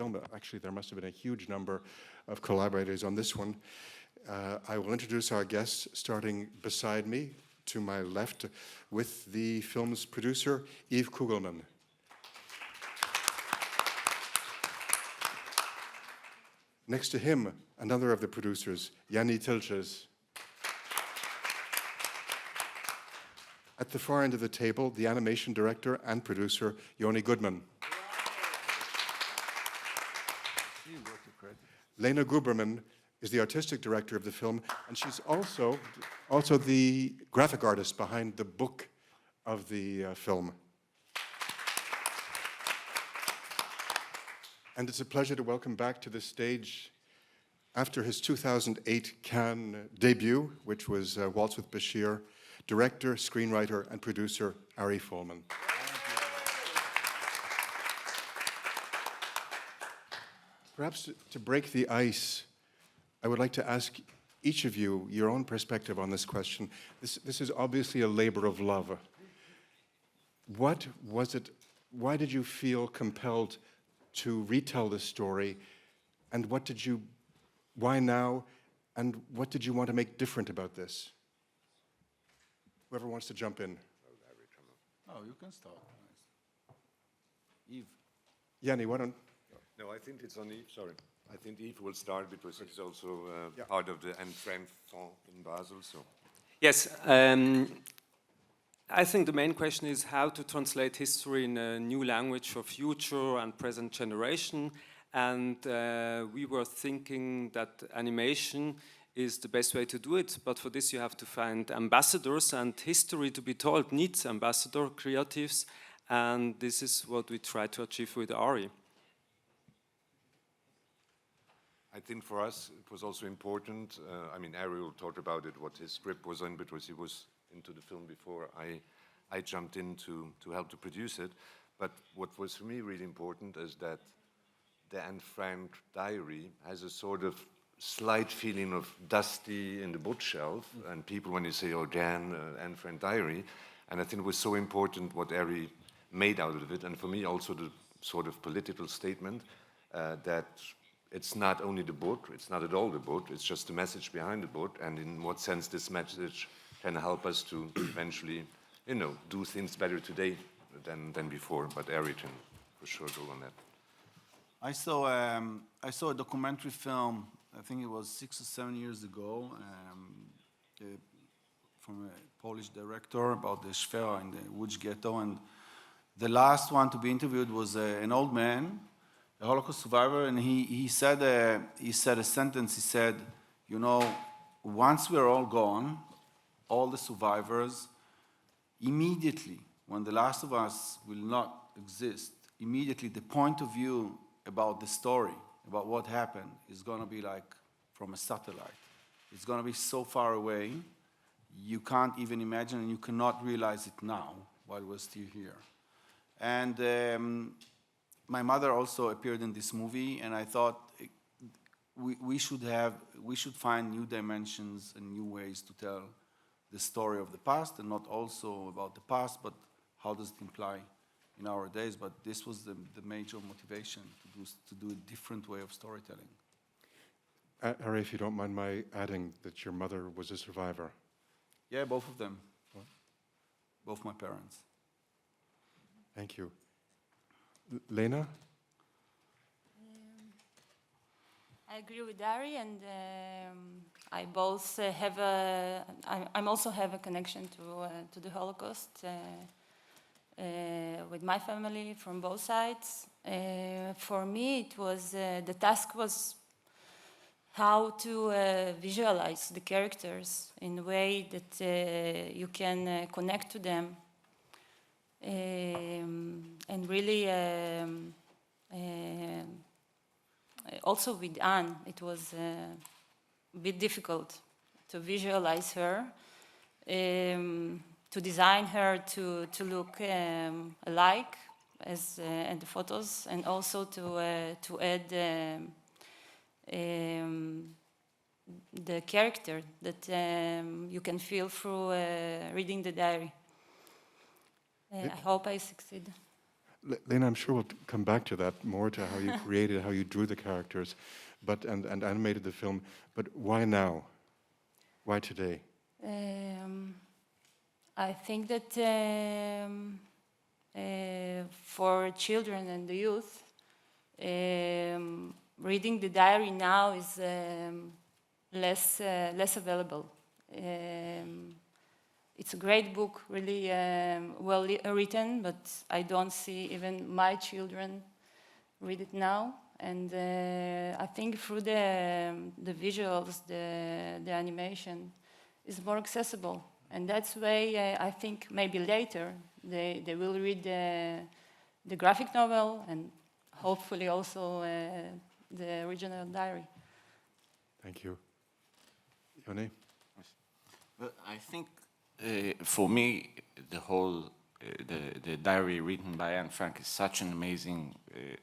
film. Actually, there must have been a huge number of collaborators on this one. I will introduce our guests, starting beside me, to my left, with the film's producer, Yves Kugelman. Next to him, another of the producers, Jani THILTGES. At the far end of the table, the animation director and producer, Joni Goodman. Lena Guberman is the artistic director of the film, and she's also the graphic artist behind the book of the film. And it's a pleasure to welcome back to the stage, after his 2008 Cannes debut, which was Waltz with Bashir, director, screenwriter, and producer Ari FOLMAN. Perhaps to break the ice, I would like to ask each of you your own perspective on this question. This is obviously a labor of love. What was it, why did you feel compelled to retell this story, and why now, and what did you want to make different about this? Whoever wants to jump in. Oh, you can start. Yves. Yanni, why don't... No, I think it's on Yves, sorry. I think Yves will start because he's also part of the Anne Frank Fund in Basel. So. Yes, I think the main question is how to translate history in a new language for future and present generation. And we were thinking that animation is the best way to do it, but for this you have to find ambassadors, and history to be told needs ambassador creatives, and this is what we try to achieve with Ari. I think for us it was also important, I mean Ariel talked about it, what his script was on, because he was into the film before I jumped in to help to produce it. But what was for me really important is that the Anne Frank diary has a sort of slight feeling of dusty in the bookshelf, and people when you say, oh, Anne Frank diary, and I think it was so important what Ari made out of it, and for me also the sort of political statement that it's not only the book, it's not at all the book, it's just the message behind the book, and in what sense this message can help us to eventually, you know, do things better today than before, but Ari can for sure go on that. I saw a documentary film, I think it was 6 or 7 years ago, from a Polish director about the Szwera in the Łódź ghetto, and the last one to be interviewed was an old man, a Holocaust survivor, and he said a sentence. He said, you know, once we're all gone, all the survivors, immediately, when the last of us will not exist, immediately the point of view about the story, about what happened, is going to be like from a satellite. It's going to be so far away, you can't even imagine, and you cannot realize it now, while we're still here. And my mother also appeared in this movie, and I thought we should find new dimensions and new ways to tell the story of the past, and not also about the past, but how does it imply in our days. But this was the major motivation to do a different way of storytelling. Ari, if you don't mind my adding that your mother was a survivor. Yeah, both of them. What? Both my parents. Thank you. Lena? I agree with Ari, and I'm also have a connection to the Holocaust with my family from both sides. For me, it was the task was how to visualize the characters in a way that you can connect to them, and really also with Anne, it was a bit difficult to visualize her, to design her to look alike as in the photos, and also to add the character that you can feel through reading the diary. I hope I succeed. Lena, I'm sure we'll come back to that more, to how you created, how you drew the characters, and animated the film. But why now? Why today? I think that for children and the youth, reading the diary now is less available. It's a great book, really well written, but I don't see even my children read it now. And I think through the visuals, the animation is more accessible. And that's why I think maybe later they will read the graphic novel and hopefully also the original diary. Thank you. Jani? Well, I think for me, the whole the diary written by Anne Frank is such an amazing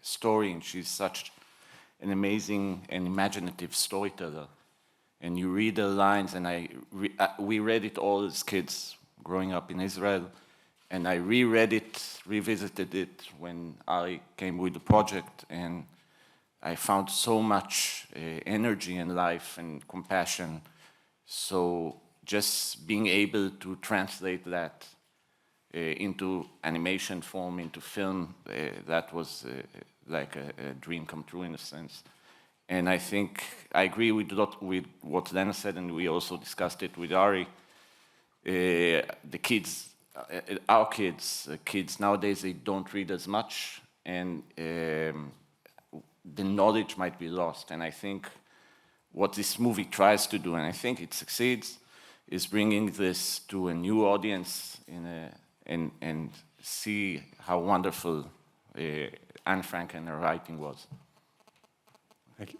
story, and she's such an amazing and imaginative storyteller. And you read the lines, and we read it all as kids growing up in Israel, and I reread it, revisited it when Ari came with the project, and I found so much energy and life and compassion. So just being able to translate that into animation form, into film, that was like a dream come true in a sense. And I think I agree with what Lena said, and we also discussed it with Ari. The kids, our kids nowadays, they don't read as much, and the knowledge might be lost. And I think what this movie tries to do, and I think it succeeds, is bringing this to a new audience and see how wonderful Anne Frank and her writing was.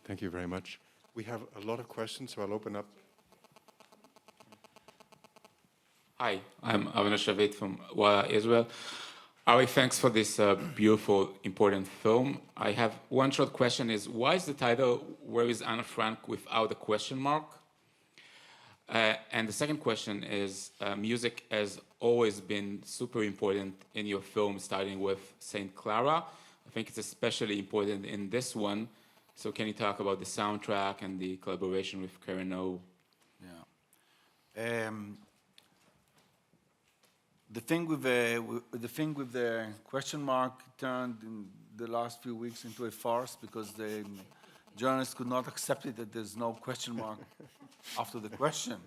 Thank you very much. We have a lot of questions, so I'll open up. Hi, I'm Avner Shavit from Walla, Israel. Ari, thanks for this beautiful, important film. I have one short question is, why is the title, Where is Anne Frank, without a question mark? And the second question is, music has always been super important in your film, starting with Saint Clara. I think it's especially important in this one. So can you talk about the soundtrack and the collaboration with Karen O? Yeah. The thing with the question mark turned in the last few weeks into a farce because the journalists could not accept it that there's no question mark after the question.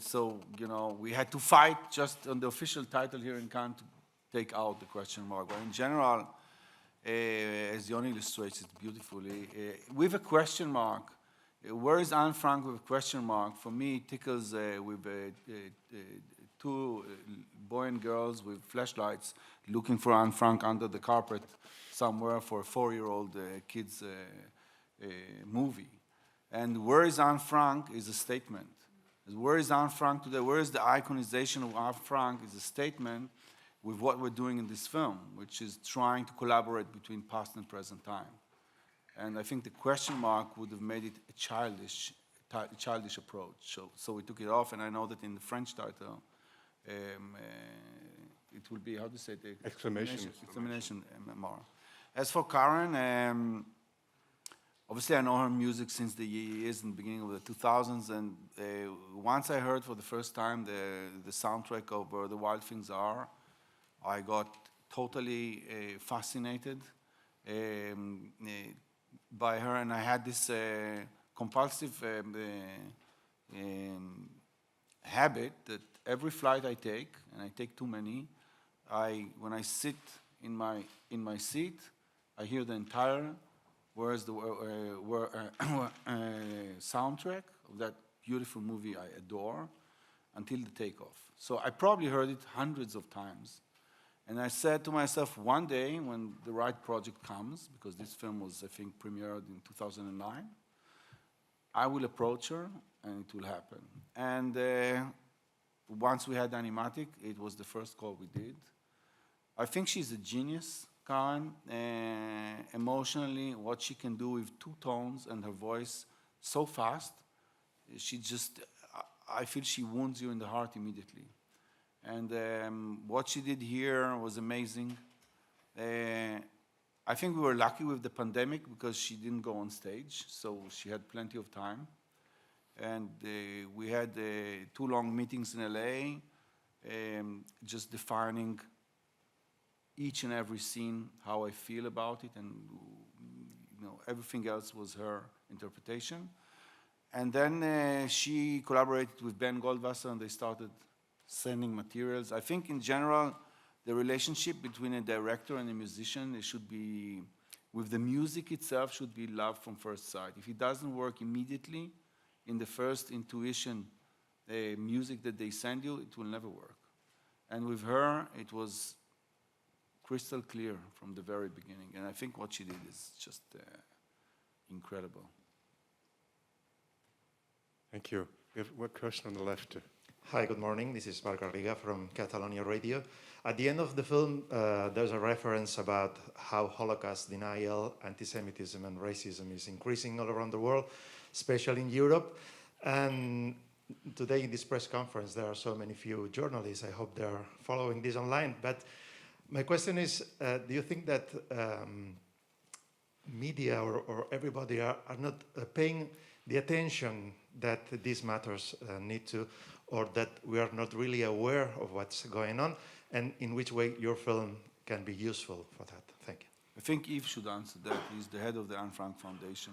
So, you know, we had to fight just on the official title here in Cannes to take out the question mark. But in general, as Yoni illustrates it beautifully, with a question mark, where is Anne Frank with a question mark? For me, it tickles with two boy and girls with flashlights looking for Anne Frank under the carpet somewhere for a 4-year-old kid's movie. And where is Anne Frank is a statement. Where is Anne Frank today? Where is the iconization of Anne Frank is a statement with what we're doing in this film, which is trying to collaborate between past and present time. And I think the question mark would have made it a childish approach. So we took it off, and I know that in the French title, it will be, how to say it? Exclamation mark. As for Karen, obviously I know her music since the years in the beginning of the 2000s, and once I heard for the first time the soundtrack of Where the Wild Things Are, I got totally fascinated by her, and I had this compulsive habit that every flight I take, and I take too many, when I sit in my seat, I hear the entire soundtrack of that beautiful movie I adore until the takeoff. So I probably heard it hundreds of times. And I said to myself, one day when the right project comes, because this film was, I think, premiered in 2009, I will approach her and it will happen. And once we had Animatic, it was the first call we did. I think she's a genius, Karen, emotionally, what she can do with 2 tones and her voice so fast, I feel she wounds you in the heart immediately. And what she did here was amazing. I think we were lucky with the pandemic because she didn't go on stage, so she had plenty of time. And we had 2 long meetings in LA, just defining each and every scene, how I feel about it, and everything else was her interpretation. And then she collaborated with Ben Goldwasser, and they started sending materials. I think in general, the relationship between a director and a musician, it should be, with the music itself, should be love from first sight. If it doesn't work immediately, in the first intuition, music that they send you, it will never work. And with her, it was crystal clear from the very beginning. And I think what she did is just incredible. Thank you. We have one question on the left. Hi, good morning. This is Marc Garriga from Catalonia Radio. At the end of the film, there's a reference about how Holocaust denial, anti-Semitism, and racism is increasing all around the world, especially in Europe. And today in this press conference, there are so many few journalists. I hope they're following this online. But my question is, do you think that media or everybody are not paying the attention that these matters need to, or that we are not really aware of what's going on, and in which way your film can be useful for that? Thank you. I think Yves should answer that. He's the head of the Anne Frank Foundation.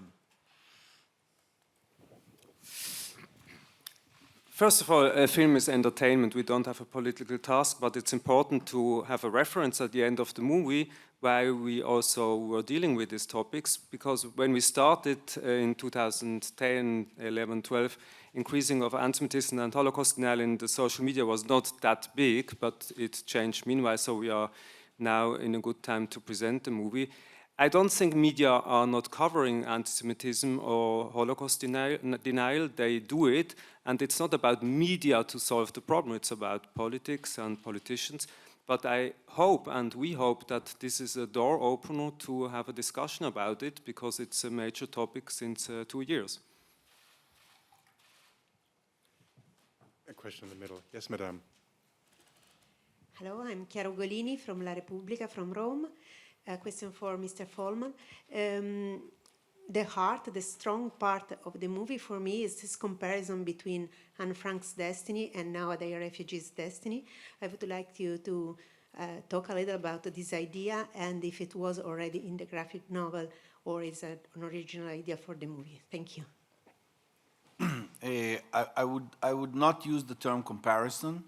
First of all, a film is entertainment. We don't have a political task, but it's important to have a reference at the end of the movie why we also were dealing with these topics, because when we started in 2010, 11, 12, increasing of anti-Semitism and Holocaust denial in the social media was not that big, but it changed meanwhile, so we are now in a good time to present the movie. I don't think media are not covering anti-Semitism or Holocaust denial. They do it, and it's not about media to solve the problem. It's about politics and politicians. But I hope, and we hope, that this is a door opener to have a discussion about it, because it's a major topic since 2 years. A question in the middle. Yes, madame. Hello, I'm Chiara Ugolini from La Repubblica, from Rome. A question for Mr. FOLMAN. The heart, the strong part of the movie for me is this comparison between Anne Frank's destiny and nowadays refugees' destiny. I would like you to talk a little about this idea, and if it was already in the graphic novel or is an original idea for the movie. Thank you. I would not use the term comparison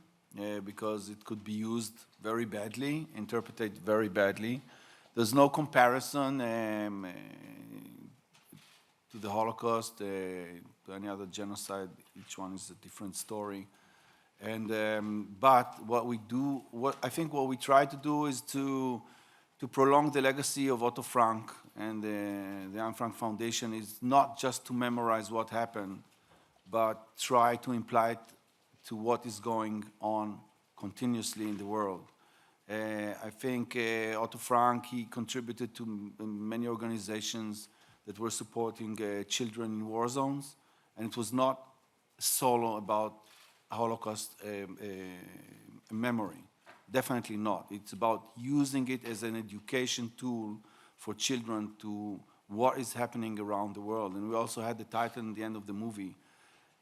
because it could be used very badly, interpreted very badly. There's no comparison to the Holocaust, to any other genocide. Each one is a different story. And but what we do, I think what we try to do is to prolong the legacy of Otto Frank, and the Anne Frank Foundation is not just to memorize what happened, but try to imply it to what is going on continuously in the world. I think Otto Frank, he contributed to many organizations that were supporting children in war zones, and it was not solo about Holocaust memory. Definitely not. It's about using it as an education tool for children to what is happening around the world. And we also had the title in the end of the movie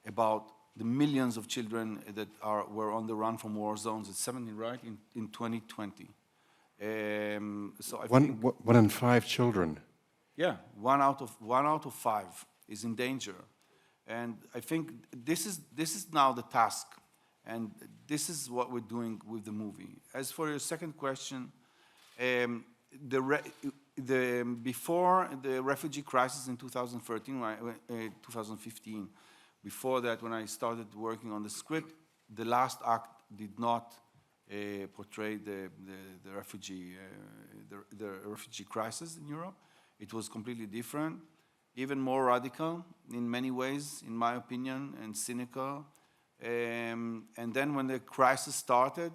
about the millions of children that were on the run from war zones. It's 70, right, in 2020. So I think 1 in 5 children. yeah, one out of 5 is in danger, and I think this is now the task, and this is what we're doing with the movie. As for your second question, before the refugee crisis in 2013, 2015, before that, when I started working on the script, the last act did not portray the refugee crisis in Europe. It was completely different, even more radical in many ways, in my opinion, and cynical. And then when the crisis started,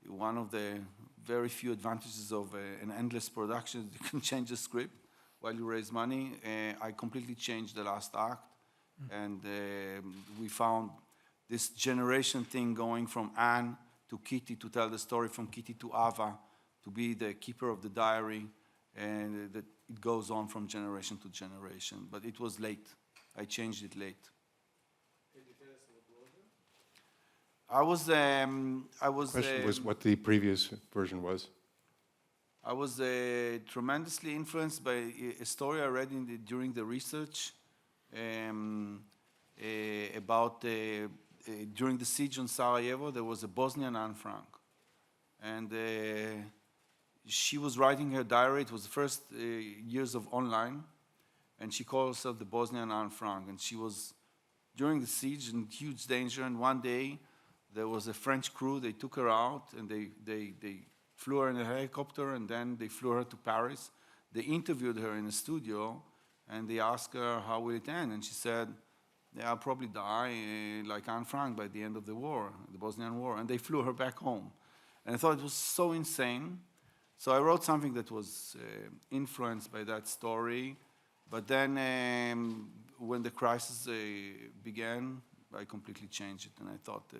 one of the very few advantages of an endless production is you can change the script while you raise money. I completely changed the last act, and we found this generation thing going from Anne to Kitty to tell the story from Kitty to Ava, to be the keeper of the diary, and that it goes on from generation to generation. But it was late. I changed it late. Can you tell us what was it? Question was what the previous version was. I was tremendously influenced by a story I read during the research about during the siege on Sarajevo. There was a Bosnian Anne Frank, and she was writing her diary. It was the first years of online, and she called herself the Bosnian Anne Frank. And she was during the siege in huge danger. And one day there was a French crew. They took her out, and they flew her in a helicopter, and then they flew her to Paris. They interviewed her in a studio, and they asked her, how will it end? And she said, yeah, I'll probably die like Anne Frank by the end of the war, the Bosnian War. And they flew her back home. And I thought it was so insane. So I wrote something that was influenced by that story. But then when the crisis began, I completely changed it. And I thought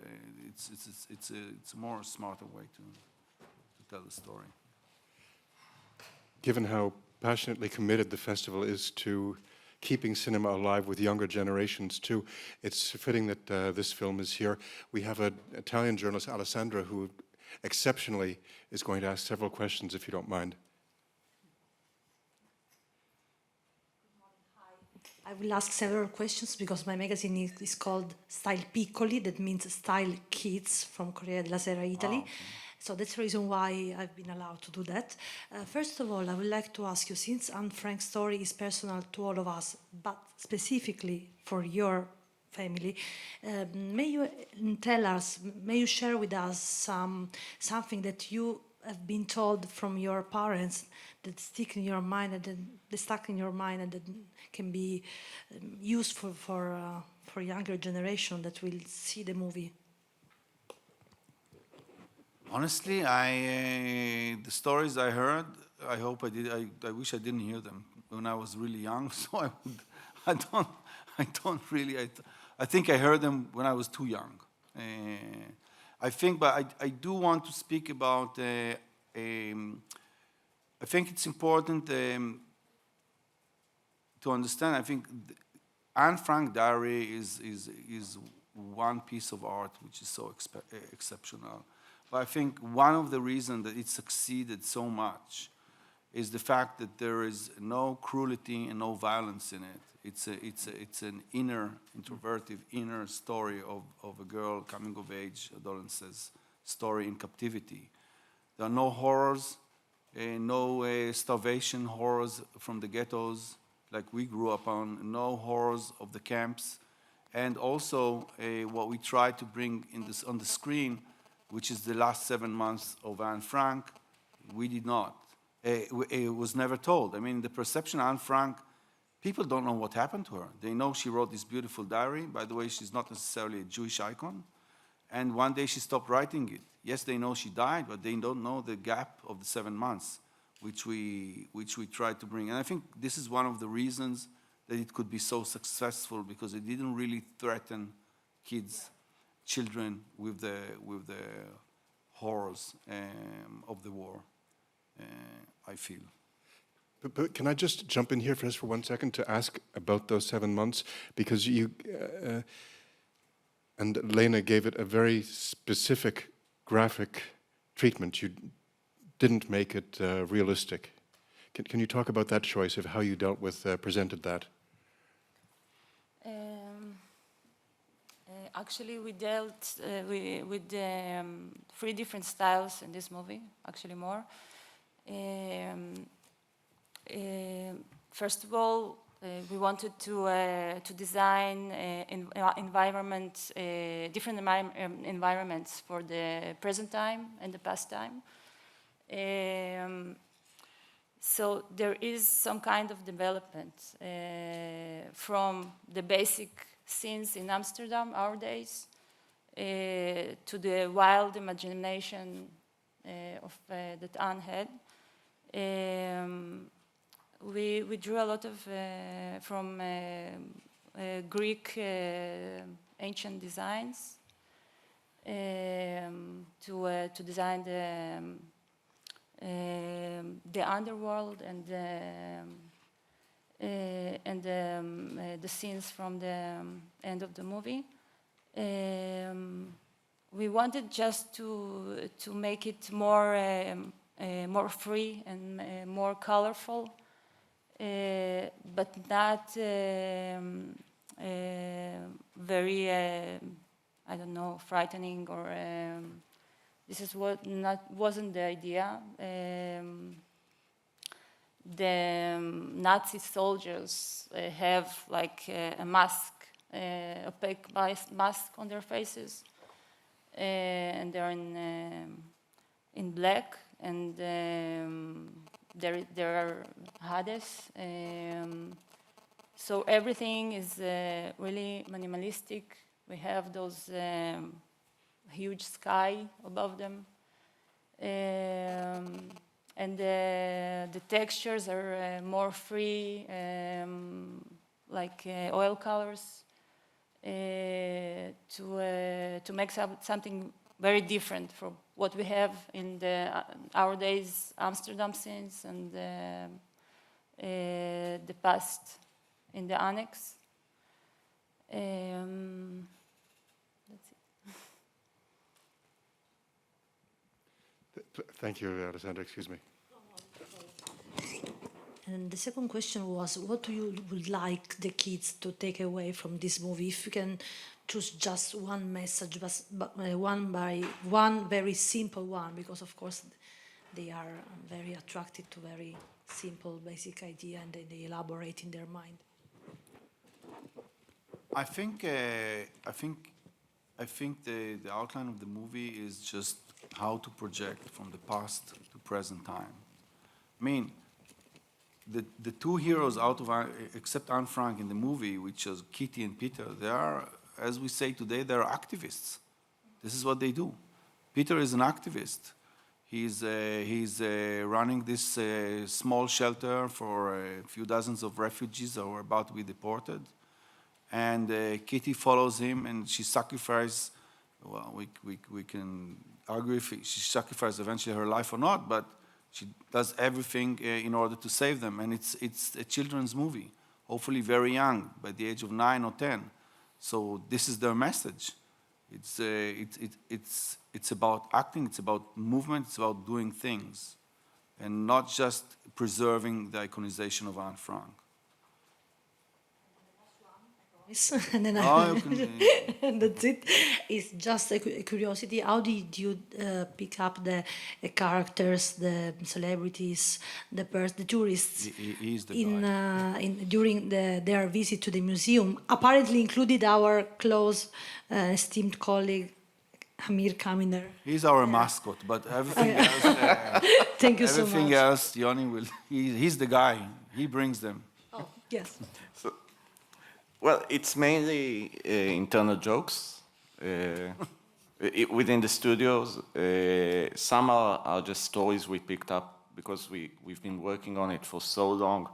it's a more smarter way to tell the story. Given how passionately committed the festival is to keeping cinema alive with younger generations too, it's fitting that this film is here. We have an Italian journalist, Alessandra, who exceptionally is going to ask several questions, if you don't mind. I will ask several questions because my magazine is called Style Piccoli, that means Style Kids, from Corriere della Sera, Italy. Oh, okay. So that's the reason why I've been allowed to do that. First of all, I would like to ask you, since Anne Frank's story is personal to all of us, but specifically for your family, may you tell us, may you share with us something that you have been told from your parents that stick in your mind and that can be useful for younger generation that will see the movie? Honestly, the stories I heard, I hope I did. I wish I didn't hear them when I was really young. So I don't really. I think I heard them when I was too young. I think, but I do want to speak about. I think it's important to understand. I think Anne Frank diary is one piece of art which is so exceptional. But I think one of the reasons that it succeeded so much is the fact that there is no cruelty and no violence in it. It's an introverted inner story of a girl coming of age, adolescence story in captivity. There are no horrors, no starvation horrors from the ghettos like we grew up on, no horrors of the camps, and also what we try to bring on the screen, which is the last 7 months of Anne Frank, we did not. It was never told. I mean, the perception of Anne Frank, people don't know what happened to her. They know she wrote this beautiful diary. By the way, she's not necessarily a Jewish icon. And one day she stopped writing it. Yes, they know she died, but they don't know the gap of the 7 months, which we tried to bring. And I think this is one of the reasons that it could be so successful, because it didn't really threaten kids, children with the horrors of the war, I feel. But can I just jump in here for 1 second to ask about those 7 months? Because you and Lena gave it a very specific graphic treatment. You didn't make it realistic. Can you talk about that choice of how you dealt with, presented that? Actually, we dealt with 3 different styles in this movie, actually more. First of all, we wanted to design different environments for the present time and the past time. So there is some kind of development from the basic scenes in Amsterdam, our days, to the wild imagination that Anne had. We drew a lot of from Greek ancient designs, to design the underworld and the scenes from the end of the movie. We wanted just to make it more free and more colorful, but not very, I don't know, frightening or. This is wasn't the idea. The Nazi soldiers have like a mask, opaque mask on their faces, and they're in black, and there are Hades. So everything is really minimalistic. We have those huge sky above them. And the textures are more free, like oil colors, to make something very different from what we have in our days Amsterdam scenes and the past in the annex. That's it. Thank you, Alessandra. Excuse me. And the second question was, what do you would like the kids to take away from this movie? If you can choose just one message, but one very simple one, because of course they are very attracted to very simple, basic idea, and they elaborate in their mind. I think the outline of the movie is just how to project from the past to present time. I mean, the two heroes except Anne Frank in the movie, which is Kitty and Peter, they are, as we say today, they're activists. This is what they do. Peter is an activist. He's running this small shelter for a few dozens of refugees that were about to be deported. And Kitty follows him, and she sacrifices, well, we can argue if she sacrificed eventually her life or not, but she does everything in order to save them. And it's a children's movie, hopefully very young, by the age of 9 or 10. So this is their message. It's about acting, it's about movement, it's about doing things, and not just preserving the iconization of Anne Frank. And then and that's it. It's just a curiosity. How did you pick up the characters, the celebrities, the tourists He's the guy. During their visit to the museum? Apparently included our close, esteemed colleague Amir Kaminer. He's our mascot, but everything else. Thank you so much. Everything else, Jani will. He's the guy. He brings them. Oh, yes. Well, it's mainly internal jokes within the studios. Some are just stories we picked up because we've been working on it for so long.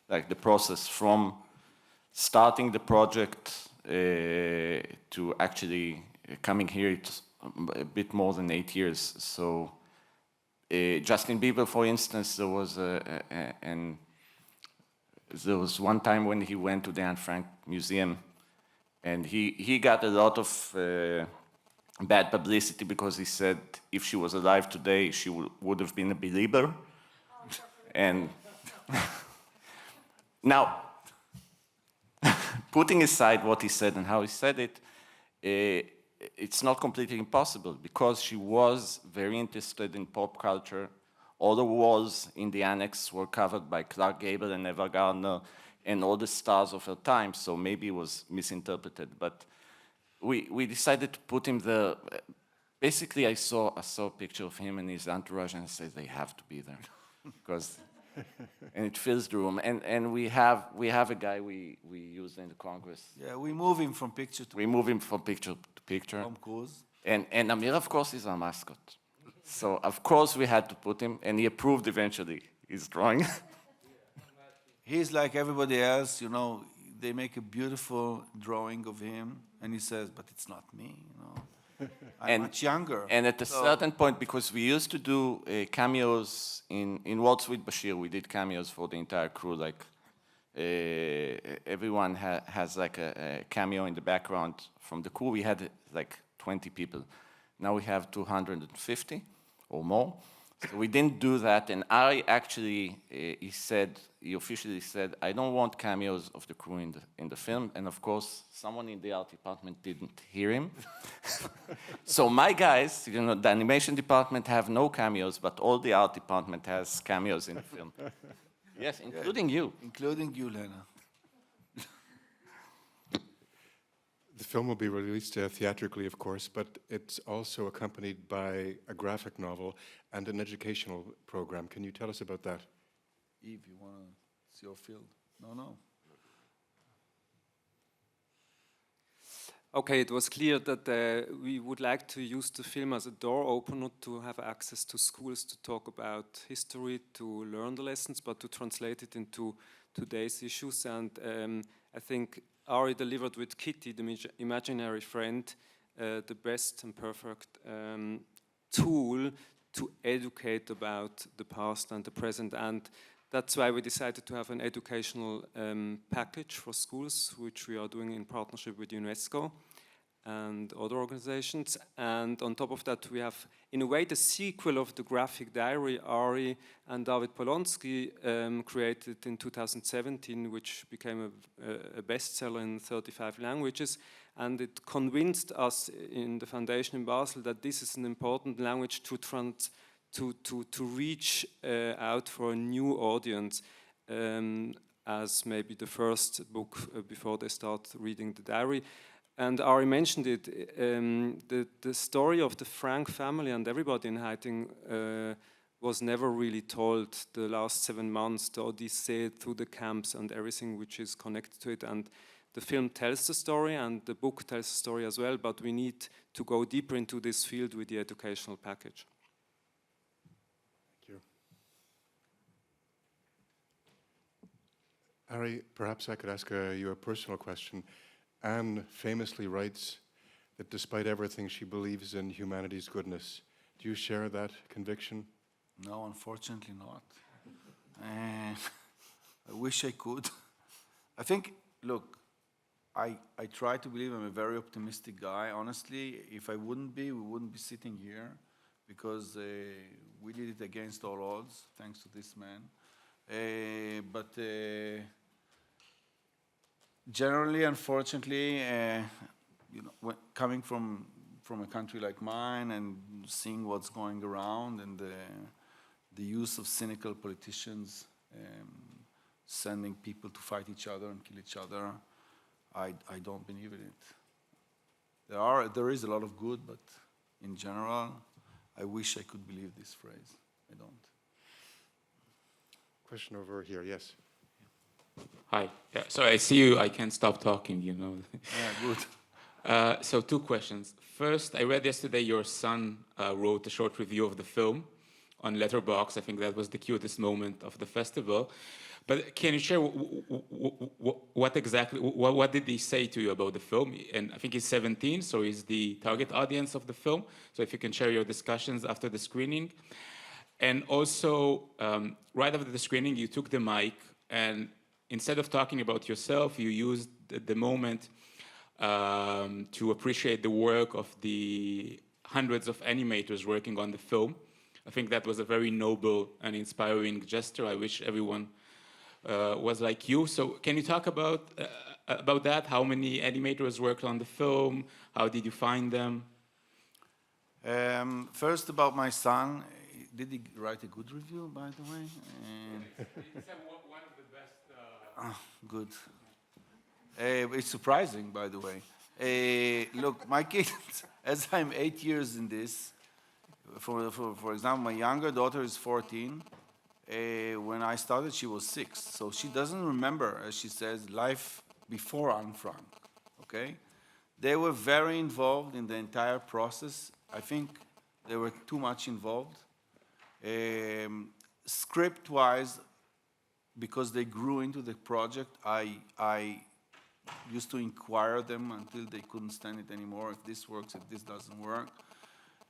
Like the process from starting the project to actually coming here, it's a bit more than 8 years. So Justin Bieber, for instance, there was one time when he went to the Anne Frank Museum, and he got a lot of bad publicity because he said if she was alive today, she would have been a believer. And now, putting aside what he said and how he said it, it's not completely impossible because she was very interested in pop culture. All the walls in the annex were covered by Clark Gable and Eva Gardner and all the stars of her time, so maybe it was misinterpreted. But we decided to put him there. Basically, I saw a picture of him and his entourage, and I said they have to be there, because and it fills the room. And we have a guy we used in the Congress. Yeah, we move him from picture to. We move him from picture to picture. Tom Cruise. And Amir, of course, is our mascot. So, of course, we had to put him, and he approved eventually his drawing. He's like everybody else, you know, they make a beautiful drawing of him, and he says, but it's not me, you know. I'm much younger. And at a So- certain point, because we used to do cameos in Waltz with Bashir, we did cameos for the entire crew. Like everyone has like a cameo in the background from the crew. We had like 20 people. Now we have 250 or more. So we didn't do that. And Ari actually, he officially said, I don't want cameos of the crew in the film. And of course, someone in the art department didn't hear him. So my guys, you know, the animation department have no cameos, but all the art department has cameos in the film. Yes, including you. Including you, Lena. The film will be released theatrically, of course, but it's also accompanied by a graphic novel and an educational program. Can you tell us about that? Eve, you want to see your field? No. Okay, it was clear that we would like to use the film as a door opener to have access to schools to talk about history, to learn the lessons, but to translate it into today's issues. And I think Ari delivered with Kitty, the imaginary friend, the best and perfect tool to educate about the past and the present. And that's why we decided to have an educational package for schools, which we are doing in partnership with UNESCO and other organizations. And on top of that, we have, in a way, the sequel of the graphic diary Ari and David Polonsky created in 2017, which became a bestseller in 35 languages. And it convinced us in the foundation in Basel that this is an important language to reach out for a new audience as maybe the first book before they start reading the diary. And Ari mentioned it, the story of the Franck family and everybody in Haiteng was never really told the last 7 months, the Odyssey through the camps and everything which is connected to it. And the film tells the story and the book tells the story as well, but we need to go deeper into this field with the educational package. Thank you. Ari, perhaps I could ask you a personal question. Anne famously writes that despite everything, she believes in humanity's goodness. Do you share that conviction? No, unfortunately not. I wish I could. I think, look, I try to believe. I'm a very optimistic guy. Honestly, if I wouldn't be, we wouldn't be sitting here, because we did it against all odds, thanks to this man. But generally, unfortunately, you know, coming from a country like mine and seeing what's going around and the use of cynical politicians sending people to fight each other and kill each other, I don't believe in it. There is a lot of good, but in general, I wish I could believe this phrase. I don't. Question over here, yes. Hi. Yeah, so I see you. I can't stop talking, you know. Yeah, good. So 2 questions. First, I read yesterday your son wrote a short review of the film on Letterboxd. I think that was the cutest moment of the festival. But can you share what exactly, what did he say to you about the film? And I think he's 17, so he's the target audience of the film. So if you can share your discussions after the screening. And also, right after the screening, you took the mic, and instead of talking about yourself, you used the moment to appreciate the work of the hundreds of animators working on the film. I think that was a very noble and inspiring gesture. I wish everyone was like you. So can you talk about that? How many animators worked on the film? How did you find them? First, about my son. Did he write a good review, by the way? It's one of the best. Good. It's surprising, by the way. Look, my kids, as I'm 8 years in this, for example, my younger daughter is 14. When I started, she was 6. So she doesn't remember, as she says, life before Anne Frank, okay? They were very involved in the entire process. I think they were too much involved. Script-wise, because they grew into the project, I used to inquire them until they couldn't stand it anymore, if this works, if this doesn't work.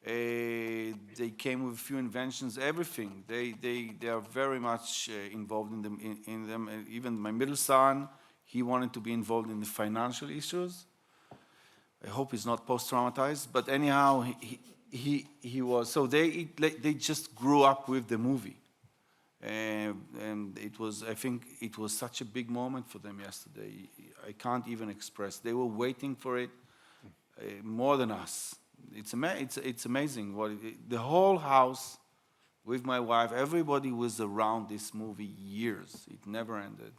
They came with a few inventions, everything. They are very much involved in them. Even my middle son, he wanted to be involved in the financial issues. I hope he's not post-traumatized, but anyhow, he was. So they just grew up with the movie. And it was, I think it was such a big moment for them yesterday. I can't even express. They were waiting for it more than us. It's amazing. The whole house with my wife, everybody was around this movie years. It never ended.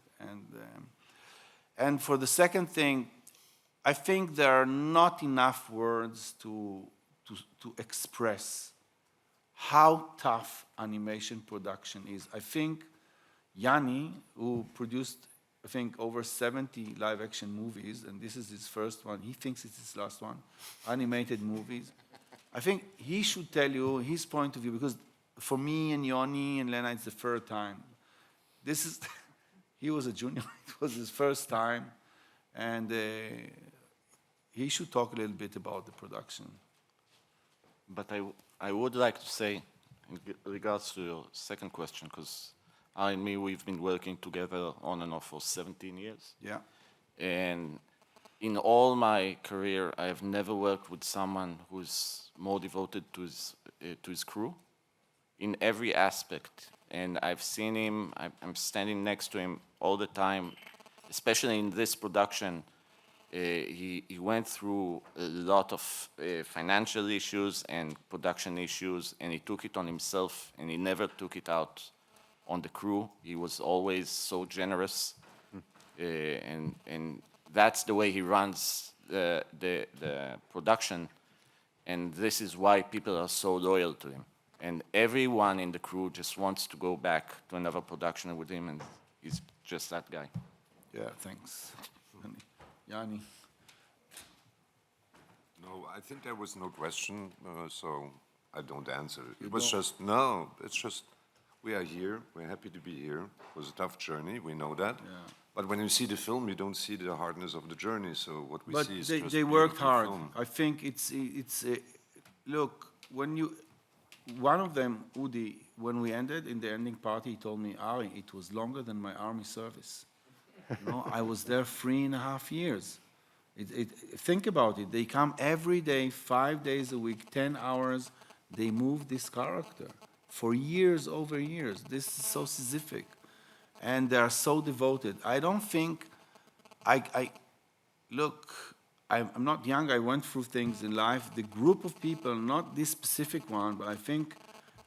And for the second thing, I think there are not enough words to express how tough animation production is. I think Jani, who produced, I think, over 70 live-action movies, and this is his first one, he thinks it's his last one, animated movies. I think he should tell you his point of view, because for me and Yoni and Lena, it's the third time. He was a junior, it was his first time, and he should talk a little bit about the production. But I would like to say, in regards to your second question, because I and me, we've been working together on and off for 17 years. Yeah. And in all my career, I have never worked with someone who's more devoted to his crew in every aspect. And I've seen him, I'm standing next to him all the time, especially in this production. He went through a lot of financial issues and production issues, and he took it on himself, and he never took it out on the crew. He was always so generous, and that's the way he runs the production, and this is why people are so loyal to him. And everyone in the crew just wants to go back to another production with him, and he's just that guy. Yeah, thanks. Jani. No, I think there was no question, so I don't answer. It was just, no, it's just, we are here, we're happy to be here. It was a tough journey, we know that. Yeah. But when you see the film, you don't see the hardness of the journey, so what we see is just they worked hard. film. I think look, one of them, Udi, when we ended in the ending party, he told me, Ari, it was longer than my army service. I was there 3.5 years. Think about it. They come every day, 5 days a week, 10 hours. They move this character for years over years. This is so Sisyphic. And they are so devoted. I don't think, look, I'm not young. I went through things in life. The group of people, not this specific one, but I think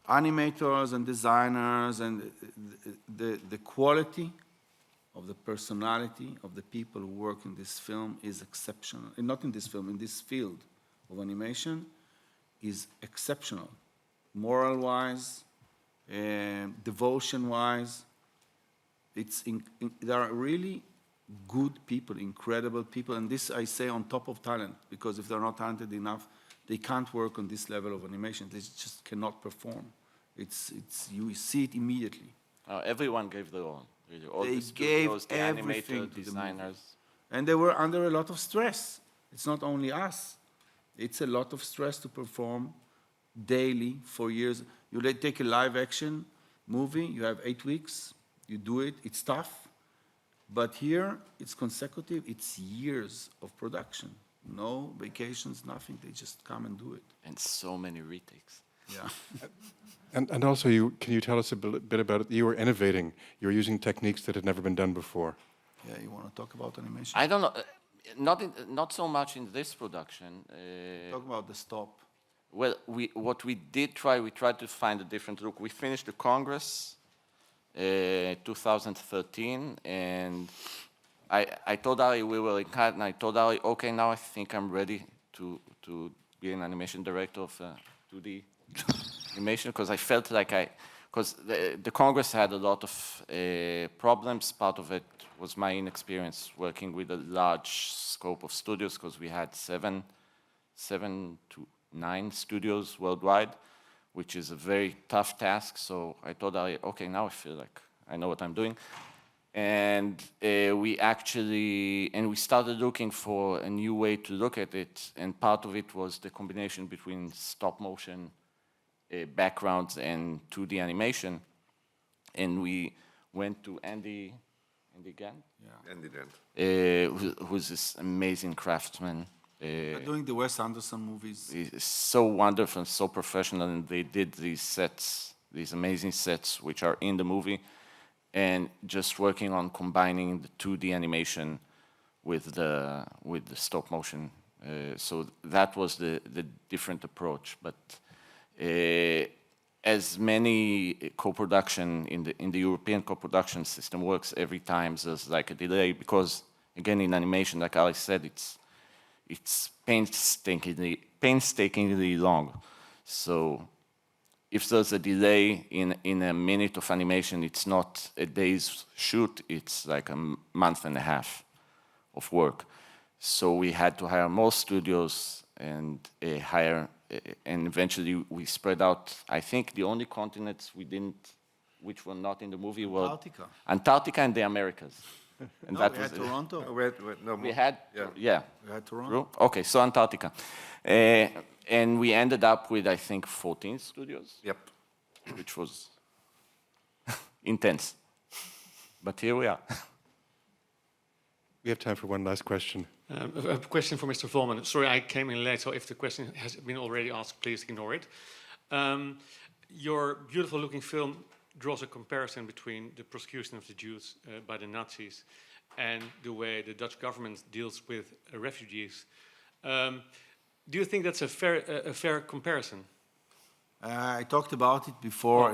animators and designers and the quality of the personality of the people who work in this film is exceptional. And not in this film, in this field of animation is exceptional. Moral-wise, devotion-wise, there are really good people, incredible people, and this I say on top of talent, because if they're not talented enough, they can't work on this level of animation. They just cannot perform. You see it immediately. Everyone gave their all. Really. All They the studios, gave the everything animators, to the designers. And they were under a lot of stress. It's not only us. It's a lot of stress to perform daily for years. You take a live action movie, you have 8 weeks, you do it, it's tough. But here, it's consecutive, it's years of production. No vacations, nothing, they just come and do it. And so many retakes. Yeah. And also, can you tell us a bit about it? You were innovating. You were using techniques that had never been done before. Yeah, you want to talk about animation? I don't know, not so much in this production. Talk about the stop. Well, we tried to find a different look. We finished the Congress 2013, and I told Ari, we were in cut, and I told Ari, okay, now I think I'm ready to be an animation director of 2D animation, because I felt like because the Congress had a lot of problems. Part of it was my inexperience working with a large scope of studios, because we had 7 to 9 studios worldwide, which is a very tough task. So I told Ari, okay, now I feel like I know what I'm doing. And we started looking for a new way to look at it, and part of it was the combination between stop motion backgrounds and 2D animation. And we went to Andy Gant, Andy Dent. who's this amazing craftsman. They're doing the Wes Anderson movies. He's so wonderful, so professional, and they did these sets, these amazing sets, which are in the movie, and just working on combining the 2D animation with the stop motion. So that was the different approach. But as many co-production in the European co-production system works, every time there's like a delay, because again in animation, like Ari said, it's painstakingly long. So if there's a delay in a minute of animation, it's not a day's shoot, it's like a month and a half of work. So we had to hire more studios and and eventually we spread out. I think the only continents which were not in the movie were Antarctica and the Americas. And No, that we was had Toronto. we had, yeah. We had Toronto. Okay, so Antarctica. And we ended up with, I think, 14 studios. Yep. Which was intense. But here we are. We have time for one last question. A question for Mr. Volman. Sorry, I came in late, so if the question has been already asked, please ignore it. Your beautiful-looking film draws a comparison between the prosecution of the Jews by the Nazis and the way the Dutch government deals with refugees. Do you think that's a fair comparison? I talked about it before.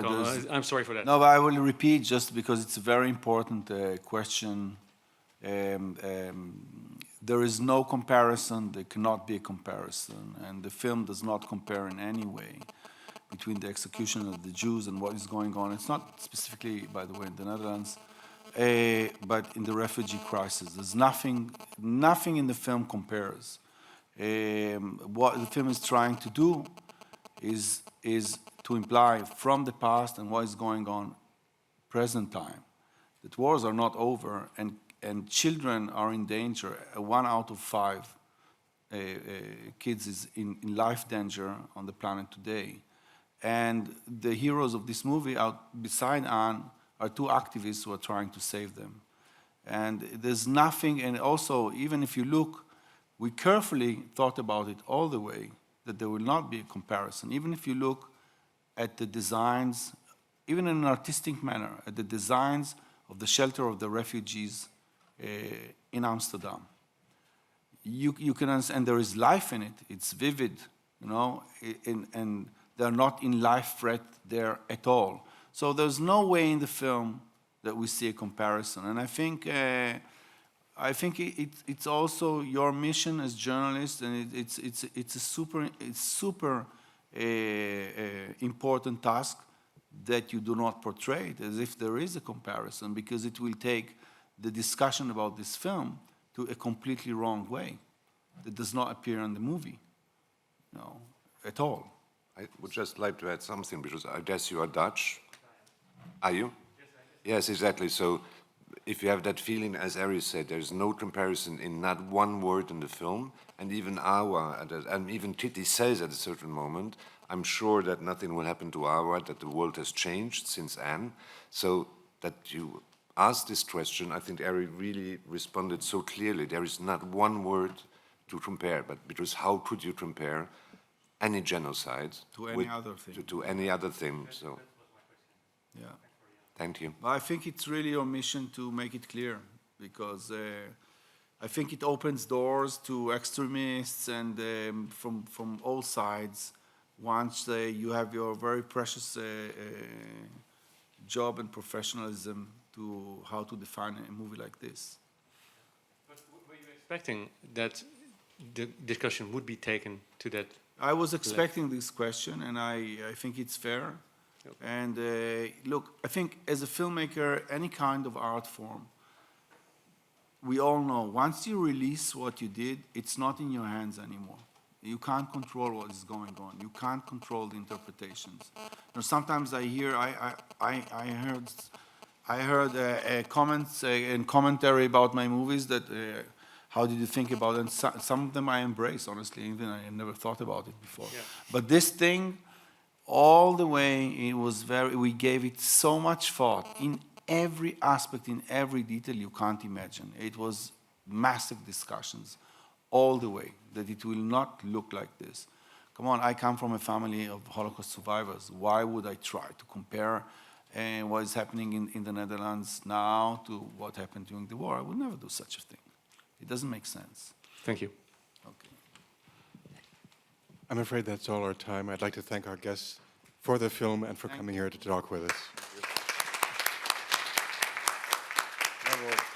I'm sorry for that. No, but I will repeat just because it's a very important question. There is no comparison, there cannot be a comparison, and the film does not compare in any way between the execution of the Jews and what is going on. It's not specifically, by the way, in the Netherlands, but in the refugee crisis. There's nothing in the film compares. What the film is trying to do is to imply from the past and what is going on present time, that wars are not over and children are in danger. 1 out of 5 kids is in life danger on the planet today. And the heroes of this movie, beside Anne, are 2 activists who are trying to save them. And there's nothing, and also, even if you look, we carefully thought about it all the way, that there will not be a comparison. Even if you look at the designs, even in an artistic manner, at the designs of the shelter of the refugees in Amsterdam. You can understand there is life in it. It's vivid, you know, and they're not in life threat there at all. So there's no way in the film that we see a comparison. And I think it's also your mission as journalists, and it's a super important task that you do not portray it as if there is a comparison, because it will take the discussion about this film to a completely wrong way that does not appear in the movie, no, at all. I would just like to add something, because I guess you are Dutch. Are you? Yes, exactly. So if you have that feeling, as Ari said, there's no comparison in not one word in the film, and even and even Titi says at a certain moment, I'm sure that nothing will happen to Awa, that the world has changed since Anne. So that you asked this question, I think Ari really responded so clearly. There is not one word to compare, but because how could you compare any genocide to any other thing? To any other thing. So, yeah. Thank you. But I think it's really your mission to make it clear, because I think it opens doors to extremists and from all sides. Once you have your very precious job and professionalism to how to define a movie like this. But were you expecting that the discussion would be taken to that? I was expecting this question, and I think it's fair. Okay. And look, I think as a filmmaker, any kind of art form, we all know once you release what you did, it's not in your hands anymore. You can't control what is going on. You can't control the interpretations. You know, sometimes I heard I heard comments and commentary about my movies that how did you think about it? And some of them I embrace, honestly, even I never thought about it before. Yeah. But this thing, all the way, it was we gave it so much thought in every aspect, in every detail you can't imagine. It was massive discussions all the way, that it will not look like this. Come on, I come from a family of Holocaust survivors. Why would I try to compare what is happening in the Netherlands now to what happened during the war? I would never do such a thing. It doesn't make sense. Thank you. Okay. I'm afraid that's all our time. I'd like to thank our guests for the film and for coming here to talk with us. Bravo.